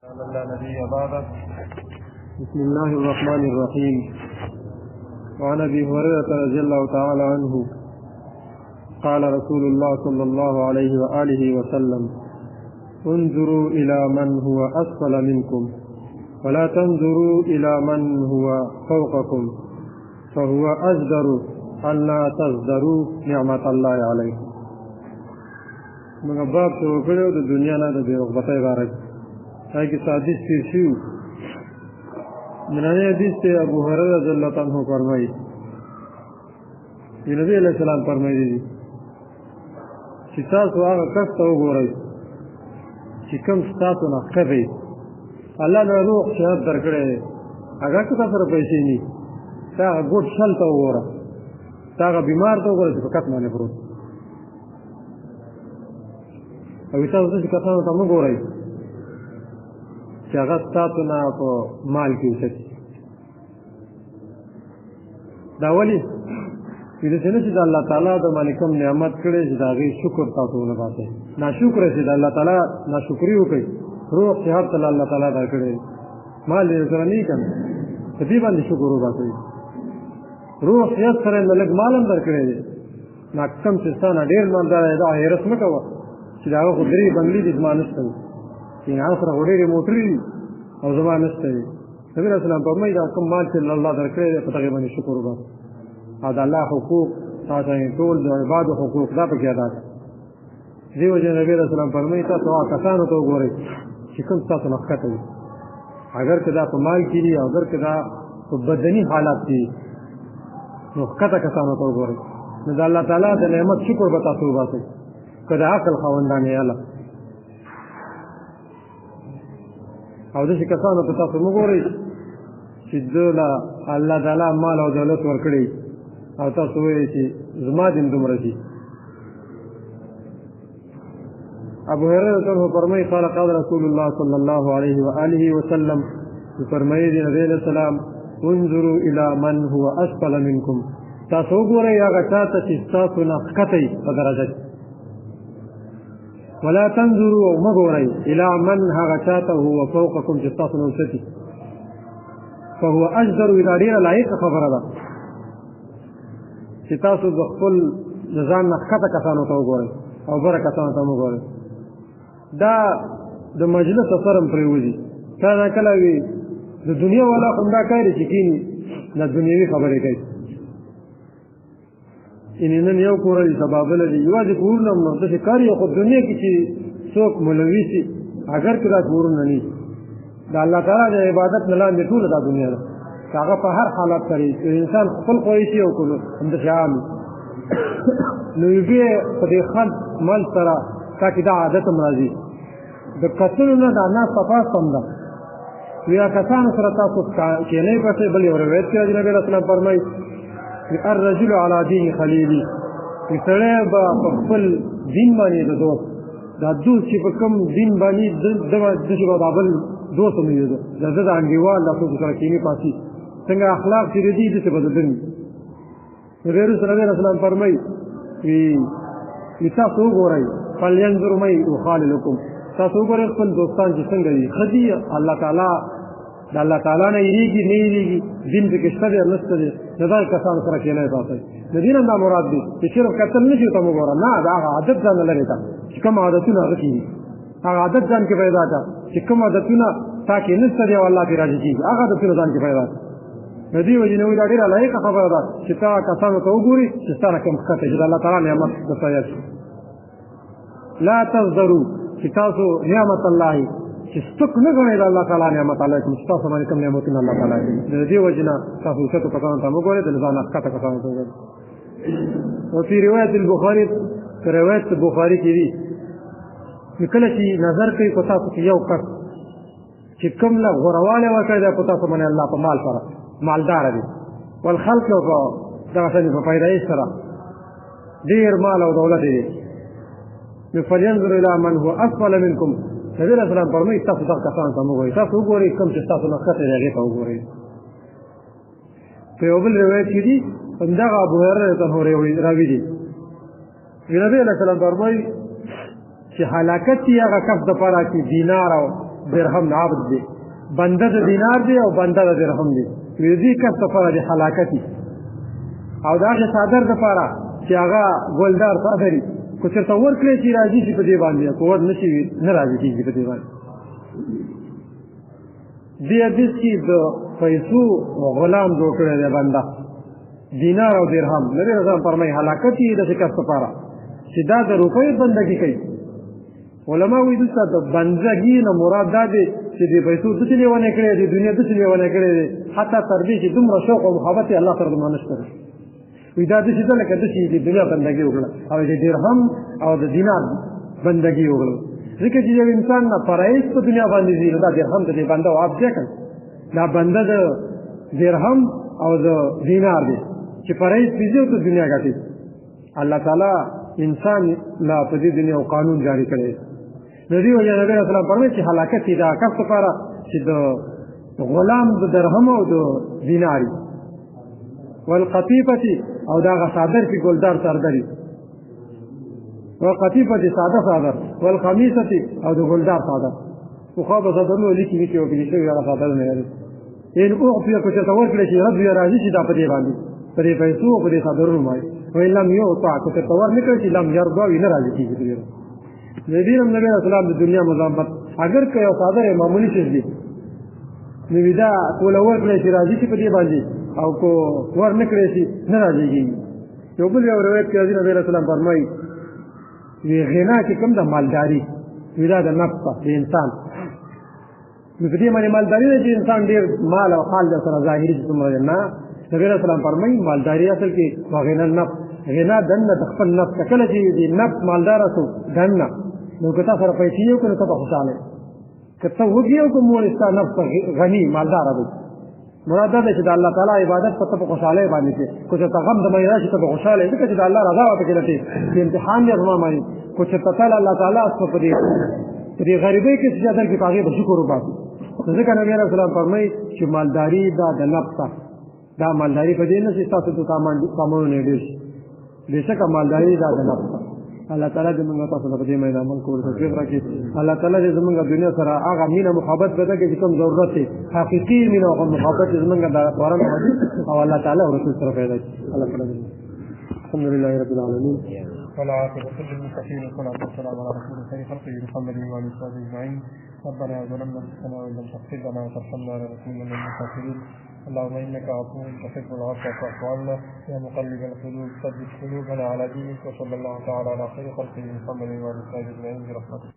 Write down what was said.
لا نبي بعده. بسم الله الرحمن الرحيم. وعن ابي هريره رضي الله تعالى عنه قال رسول الله صلى الله عليه واله وسلم: انظروا الى من هو اسفل منكم ولا تنظروا الى من هو فوقكم فهو اجدر ان لا تزدروا نعمت الله عليكم. من باب توکړو د دنیا نه د بیرغبتۍ بارک هاي کی حدیث تیر شو. منانی حدیث ته ابو هريره رضی الله عنه فرمایي نبی علیہ السلام فرمایي چې تاسو هغه کس ته وګورئ چې کوم ستاسو نه کوي الله له روح شهادت درکړي هغه که تاسو سره پیسې نه تا ګوت شل ته وګوره تا بیمار ته وګوره چې فقط باندې پروت او تاسو چې کسانو ته وګورئ چې هغه ستاسو نه په مال کې اوسېږي. دا ولې چې داسې د الله تعالی د باندې کوم نعمت کړی چې د هغې شکر تاسو ونه باسئ. ناشکره چې د الله تعالی ناشکري وکړئ روح صحت ته الله تعالی درکړی مال یې سره نه که نه په دې باندې شکر وباسئ. روح صحت سره یې لږ مال هم درکړی دی نو کوم چې ستا نه ډېر مالدار دی دا حیرت مه کوه چې د هغه خو درې بنګلې دي زما نشته وي چې هغه سره خو ډېرې موټرې دي او زما نشته وي. نبي علیه السلام فرمایي دا کوم مال چې الله درکړی دی په هغې باندې شکر وباسئ او د الله حقوق تاسو یې ټول د عبادو حقوق دا پکې ادا کړئ. دې وجې نبي علیه السلام فرمایي تاسو هغه کسانو ته وګورئ چې کوم ستاسو نه ښکته وي اگر که دا په مال کې دي او اگر که دا په بدني حالات کې دي نو ښکته کسانو ته وګورئ نو د الله تعالی د نعمت شکر به تاسو وباسئ که د عقل خاوندان یې الله او داسې کسانو ته تاسو مه ګورئ چې ده له الله تعالی مال او دولت ورکړی او تاسو وایئ چې زما دین دومره شي. ابو هريره عنه فرمایي قال قال رسول الله صلى الله عليه وآله وسلم فرمایي دی نبی علیه السلام انظروا الى من هو اسفل منكم تاسو وګورئ هغه چا ته چې ستاسو نه ښکته وي په درجه کې ولا تنظروا او مه ګورئ الى من هغه چا ته هو فوقکم چې ستاسو نه اوچت وي فهو اجدر دا ډېره لایقه خبره ده چې تاسو د خپل د ځان نه ښکته کسانو ته وګورئ او بره کسانو ته وګورئ. دا د مجلس اثر هم پرېوځي کله نه کله وي د دنیا والا همدا کار چې کیني دا دنیوي خبرې کوي یعنې نن یو کور دی سبا بله دی یوازې کورونه هم داسې کار یې خو دنیا کې چې څوک مولوي شي اگر که دا کورونه نه د الله تعالی د عبادت نه لاندې ټوله دا دنیا ده که هغه په هر حالت سره انسان خپل خواهشي او کړو همداسې عام نو بیا په دې خلق مل سره تا کې دا عادت هم راځي د کتلو نه دا ناسته پاسته هم ده یا کسانو سره تاسو کینئ پسې بل یو روایت کې راځي نبي علیه السلام فرمایي الرجل على دین خلیلي چې سړی به په خپل دین باندې د دوست دا دوست چې په کوم دین باندې داسې به دا بل دوست هم وي د ده د انډیوال دا څوک سره کیني پاسي څنګه اخلاق چې دي داسې به د ده وي. نبي رسول الله علیه السلام فرمایي وي تاسو وګورئ فلینظر من یخاللکم تاسو وګورئ خپل دوستان چې څنګه دي ښه دي الله تعالی د الله تعالی نه یېرېږي نه یېرېږي دین پکې شته دی نشته دی د دغه کسانو سره کینئ ساتئ د دین هم دا مراد دی چې صرف کتل نه شي ورته مه ګوره نه د هغه عادت ځان نه لرې کړه چې کوم عادتونه هغه کېږي هغه عادت ځان کې پیدا کړه چې کوم عادتونه تا کې نشته دی او الله پرې راضي کېږي هغه عادتونه ځان کې پیدا کړه. د دې وجې نه وایي دا ډېره لایقه خبره ده چې تا کسانو ته وګوري چې ستا نه کوم ښکته چې د الله تعالی نعمت درته یاد شي. لا تزدروا چې تاسو نعمت الله چې سپک نه ګڼئ د الله تعالی نعمت علیکم چې تاسو باندې کوم نعمتونه الله تعالی کوي د دې وجې نه تاسو اوچتو کسانو ته مه ګورئ د ځان نه ښکته کسانو ته وګورئ. وفي روایت البخاري په روایت بخاري کې دي چې کله چې نظر کوي په تاسو کې یو کس چې کوم له غوروالی ورکړی دی په تاسو باندې الله په مال سره مالداره دی والخلق په دغه شانې په پیدایش سره ډېر مال او دولت دی نو فلینظر الی من هو اسفل منکم نبي علیه السلام فرمایي تاسو دغه کسانو ته مه ګورئ تاسو وګورئ کوم چې ستاسو نه ښکته دی هغې ته وګورئ. په یو بل روایت کې دي همدغه ابو هريره عنه راوي دي نبي علیه السلام فرمایي چې هلاکت یې هغه کس دپاره چې دینار او درهم عبد دی بنده د دینار دی او بنده د درهم دی وی دې کس لپاره د هلاکتي او د هغې څادر دپاره چې هغه ګلدار څادر وي که چېرته ورکړی چې راځي شي په دې باندې که ور نه شي نه راضي کېږي په دې باندې دې حدیث کې د پیسو غلام جوړ کړی دی بنده دینار او درهم نبي رسول فرمایي هلاکت یې داسې کس لپاره چې دا د روپیو بندګي کوي علما وایي دلته د بندګي نه مراد دا دی چې د پیسو داسې لیونی کړی دی دنیا داسې لیونی کړی دی حتی تر دې چې دومره شوق او محبت یې الله سره زما نشته دی وایي دا داسې ده لکه داسې د دنیا بندګي وکړه او د درهم او د دینار بندګي وکړه ځکه چې یو انسان نه فرایض په دنیا باندې ځي نو دا درهم د دې بنده عاب دی که دا بنده د درهم او د دینار دی چې فرایض پېژني او ته دنیا ګټي الله تعالی انسان لا په دې دنیا او قانون جاری کړی د دې وجه نبي رسول الله فرمایي چې هلاکت یې دا کس لپاره چې د غلام د درهم او د دینار والقطیفة او دا هغه څادر چې ګلدار څادر وي والقطیفة ساده څادر والخمیسة او د ګلدار څادر پخوا به څادرونه لیکي لیکي وکړي شوي هغه څادرونه یې ان اعطي که چېرته ورکړی شي رد یې راځي چې دا په دې باندې په دې پیسو او په دې څادرونو باندې وإن لم يعطى که چېرته ور نه کړی چې لم یرضا وي نه راضي کېږي په دې د دې هم نبي رسول الله د دنیا مزاحمت اگر که یو څادر معمولي شی دی نو دا ټوله ورکړی چې راځي چې په دې باندې او کو ور نه کړی شي نه راضي کېږي یو بل یو روایت کې نبي رسول الله فرمایي وی غنا کې کوم د مالداري وی دا د نفس د انسان نو په دې باندې مالداري ده چې انسان ډېر مال او حال در سره ظاهري چې څومره نه نبي رسول الله فرمایي مالداري اصل کې وغنا النفس غنا دنه د خپل نفس کله چې د نفس مالدار شو دنه نو که تا سره پیسې یو که نو ته به خوشحاله که ته وږي او که مور ستا نفس غني مالداره دی مراد دا دی چې د الله تعالی عبادت په ته په خوشحالۍ باندې کې که چېرته غم د منې راشي ته به خوشحاله یې ځکه چې د الله رضا به پکې لټې چې امتحان یې زما باندې که چېرته تاله الله تعالی په دې غریبۍ کې چې در کې په هغې به شکر وباسي نو ځکه نبي علیه السلام فرمایي چې مالداري دا د نفس دا مالداري په دې نه چې ستاسو د سامانونه ډېر شي بېشکه مالداري دا د نفس الله تعالی دې موږ تاسو ته په دې باندې عمل کولو توفیق راکړي الله تعالی دې زموږ دنیا سره هغه مینه محبت پیدا کړي چې کوم ضرورت دی حقیقي مینه او محبت زموږ د قرآن او الله تعالی او رسول سره پیدا کړي الله تعالی الحمد لله رب العالمين والعاقبة للمتقين والصلاة والسلام على رسول خير خلقه محمد وعلى آله وصحبه أجمعين ربنا ظلمنا أنفسنا وإن لم تغفر لنا وترحمنا لنكونن من الخاسرين اللهم إنك عفو تحب العفو فاعف عنا يا مقلب القلوب ثبت قلوبنا على دينك وصلى الله تعالى على خير خلقه محمد وعلى آله وصحبه أجمعين برحمتك